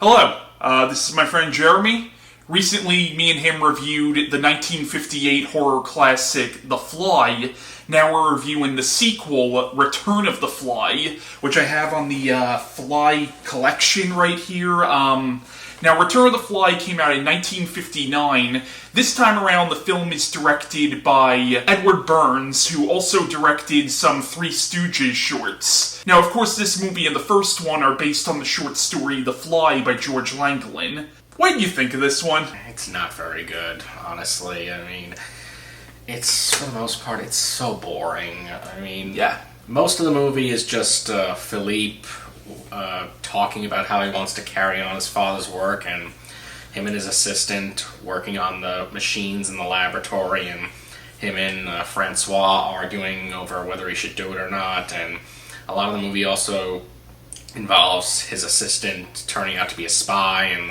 Hello, this is my friend Jeremy. Recently, me and him reviewed the 1958 horror classic, The Fly. Now we're reviewing the sequel, Return of the Fly, which I have on the Fly collection right here. Now, Return of the Fly came out in 1959. This time around, the film is directed by Edward Bernds, who also directed some Three Stooges shorts. Now, of course, this movie and the first one are based on the short story The Fly by George Langelaan. What do you think of this one? It's not very good, honestly. I mean, it's, for the most part, it's so boring. I mean, Yeah. most of the movie is just Philippe talking about how he wants to carry on his father's work, and him and his assistant working on the machines in the laboratory, and him and Francois arguing over whether he should do it or not. And a lot of the movie also involves his assistant turning out to be a spy and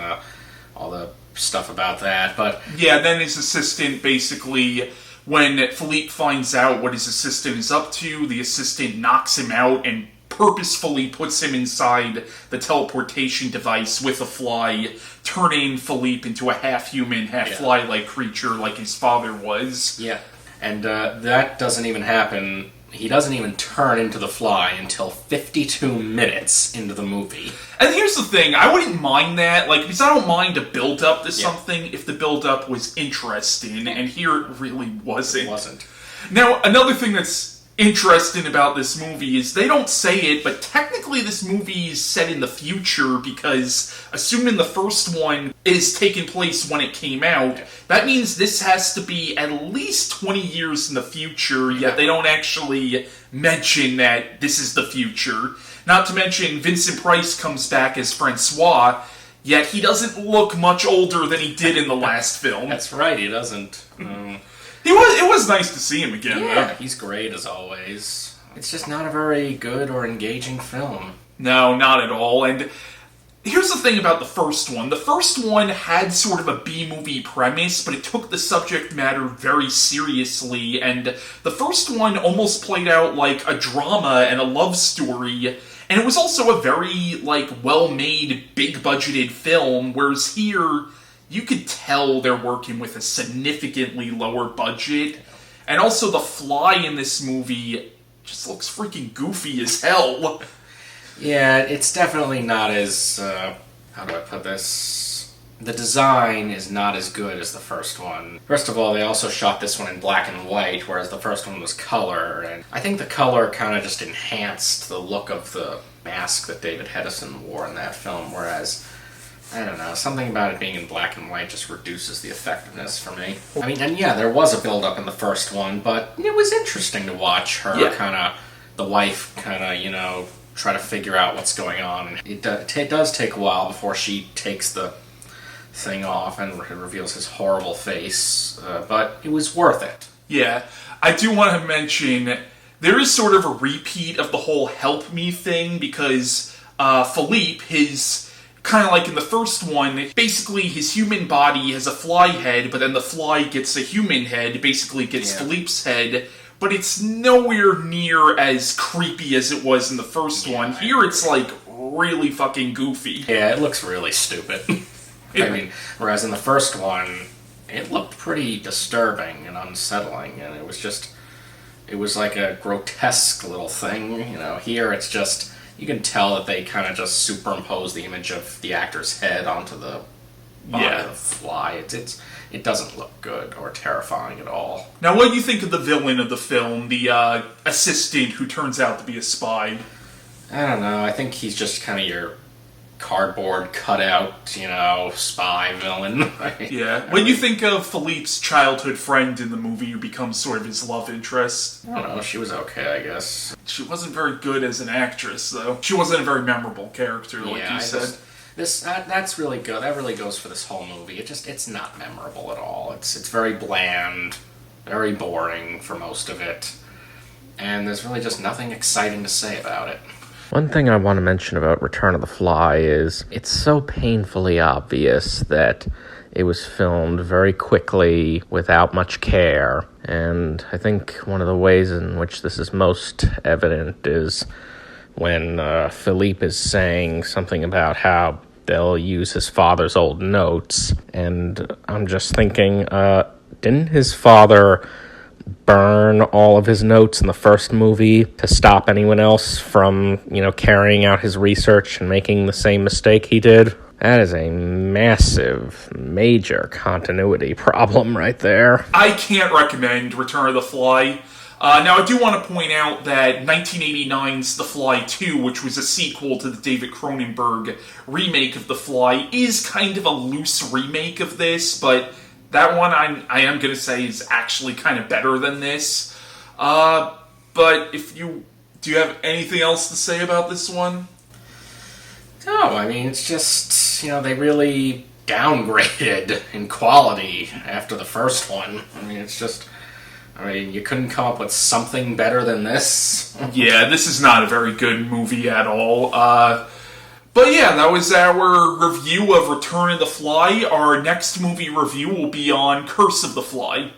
all the stuff about that. But Yeah, then his assistant basically, when Philippe finds out what his assistant is up to, the assistant knocks him out and purposefully puts him inside the teleportation device with a fly, turning Philippe into a half-human, half-fly-like creature like his father was. yeah, and that doesn't even happen. He doesn't even turn into the fly until 52 minutes into the movie. And here's the thing, I wouldn't mind that, because I don't mind a build-up to something if the build-up was interesting, and here it really wasn't. It wasn't. Now, another thing that's interesting about this movie is they don't say it, but technically this movie is set in the future because, assuming the first one is taking place when it came out, that means this has to be at least 20 years in the future, yet they don't actually mention that this is the future. Not to mention, Vincent Price comes back as Francois, yet he doesn't look much older than he did in the last film. That's right, he doesn't. It was nice to see him again, Yeah, though. he's great as always. It's just not a very good or engaging film. No, not at all. And here's the thing about the first one. The first one had sort of a B-movie premise, but it took the subject matter very seriously, and the first one almost played out like a drama and a love story, and it was also a very, well-made, big-budgeted film, whereas here, you could tell they're working with a significantly lower budget, and also the fly in this movie just looks freaking goofy as hell. Yeah, it's definitely not as, how do I put this? The design is not as good as the first one. First of all, they also shot this one in black and white, whereas the first one was color, and I think the color kind of just enhanced the look of the mask that David Hedison wore in that film, whereas, I don't know, something about it being in black and white just reduces the effectiveness for me. I mean, and yeah, there was a build-up in the first one, but it was interesting to watch her the wife try to figure out what's going on. It does take a while before she takes the thing off and reveals his horrible face, but it was worth it. Yeah, I do want to mention, there is sort of a repeat of the whole help me thing, because Philippe, his, kind of like in the first one, basically his human body has a fly head, but then the fly gets a human head, basically gets Philippe's head, but it's nowhere near as creepy as it was in the first one. Here it's, really fucking goofy. Yeah, it looks really stupid. I mean, whereas in the first one, it looked pretty disturbing and unsettling, and it was like a grotesque little thing. Here it's just, you can tell that they kind of just superimpose the image of the actor's head onto the body of the fly. It doesn't look good or terrifying at all. Now, what do you think of the villain of the film, the assistant who turns out to be a spy? I don't know. I think he's just kind of your cardboard cutout, spy villain. Yeah. What do you think of Philippe's childhood friend in the movie who becomes sort of his love interest? I don't know. She was okay, I guess. She wasn't very good as an actress, though. She wasn't a very memorable character, like you said. That's really good. That really goes for this whole movie. It's not memorable at all. It's very bland, very boring for most of it, and there's really just nothing exciting to say about it. One thing I want to mention about Return of the Fly is it's so painfully obvious that it was filmed very quickly without much care, and I think one of the ways in which this is most evident is when Philippe is saying something about how they'll use his father's old notes. And I'm just thinking, didn't his father burn all of his notes in the first movie to stop anyone else from, carrying out his research and making the same mistake he did? That is a massive, major continuity problem right there. I can't recommend Return of the Fly. Now, I do want to point out that 1989's The Fly 2, which was a sequel to the David Cronenberg remake of The Fly, is kind of a loose remake of this, but that one I am going to say is actually kind of better than this. But do you have anything else to say about this one? No, I mean, it's just, they really downgraded in quality after the first one. I mean, you couldn't come up with something better than this? Yeah, this is not a very good movie at all. But yeah, that was our review of Return of the Fly. Our next movie review will be on Curse of the Fly.